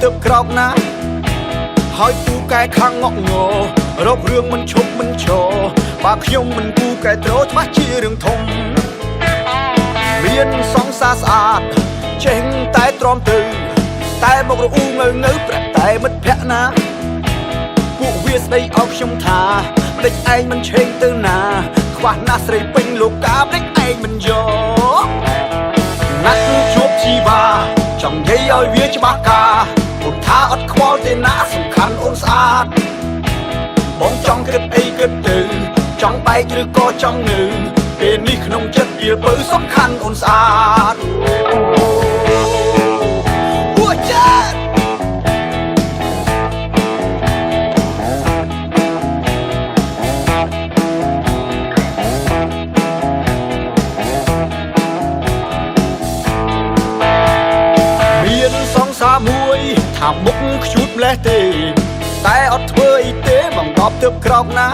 ទើបក្រោកណាហើយពូកែខាងងក់ងរករឿងមិនឈប់មិនឈរបើខ្ញុំមិនពូកែត្រោច្បាស់ជារឿងធំមានសង្សារស្អាតចេញតែទ្រាំទៅតែមករអ៊ូងើប្រាក់តែមិត្តភក្តិណាពួកវាស្ដីអោបខ្ញុំថាម្ដេចឯងមិនឆេងទៅណាខ្វះណាស់ស្រីពេញលោកកាម្ដេចឯងមិនយកណាត់ជួបជីវ៉ាចង់និយាយឲ្យវាច្បាស់ការពុំថាអត់ខ្វល់ទេណាសំខាន់អូនស្អាតបងចង់គិតអីគិតទៅចង់បែកឬក៏ចង់ងើពេលនេះក្នុងចិត្តវាបើសំខាន់អូនស្អាតពួកចាតមានសង្សារមួយថាមុខខ្ជូតម្លេះទេតែអត់ធ្វើអីទេបងតបទើបក្រោកណា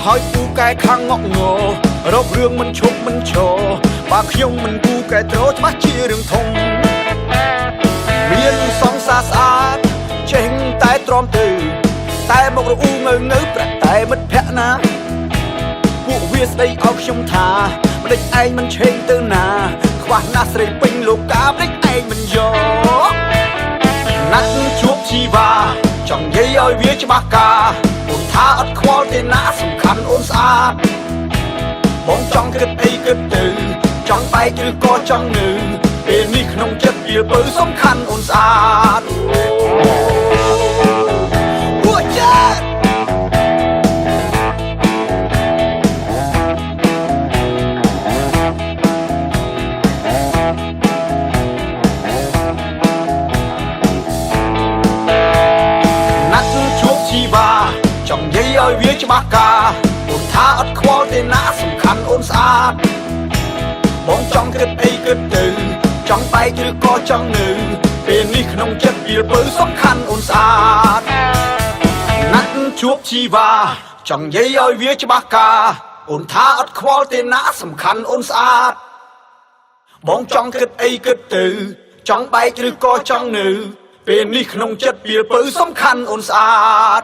ហើយពូកែខាងងក់ងរករឿងមិនឈប់មិនឈរបើខ្ញុំមិនពូកែត្រោច្បាស់ជារឿងធំមានសង្សារស្អាតចេញតែទ្រាំទៅតែមករអ៊ូងើប្រាក់តែមិត្តភក្តិណាពួកវាស្ដីអោបខ្ញុំថាម្ដេចឯងមិនឆេងទៅណាខ្វះណាស់ស្រីពេញលោកកាម្ដេចឯងមិនយកណាត់ជួបជីវ៉ាចង់និយាយឲ្យវាច្បាស់ការពុំថាអត់ខ្វល់ទេណាសំខាន់អូនស្អាតបងចង់គិតអីគិតទៅចង់បែកឬក៏ចង់ងើពេលនេះក្នុងចិត្តវាបើសំខាន់អូនស្អាតពួកចាតចង់និយាយឲ្យវាច្បាស់ការពុំថាអត់ខ្វល់ទេណាសំខាន់អូនស្អាតបងចង់គិតអីគិតទៅចង់បែកឬក៏ចង់ងើពេលនេះក្នុងចិត្តវាបើសំខាន់អូនស្អាតណាត់ជួបជីវ៉ាចង់និយាយឲ្យវាច្បាស់ការអូនថាអត់ខ្វល់ទេណាសំខាន់អូនស្អាតបងចង់គិតអីគិតទៅចង់បែកឬក៏ចង់ងើពេលនេះក្នុងចិត្តវាបើសំខាន់អូនស្អាត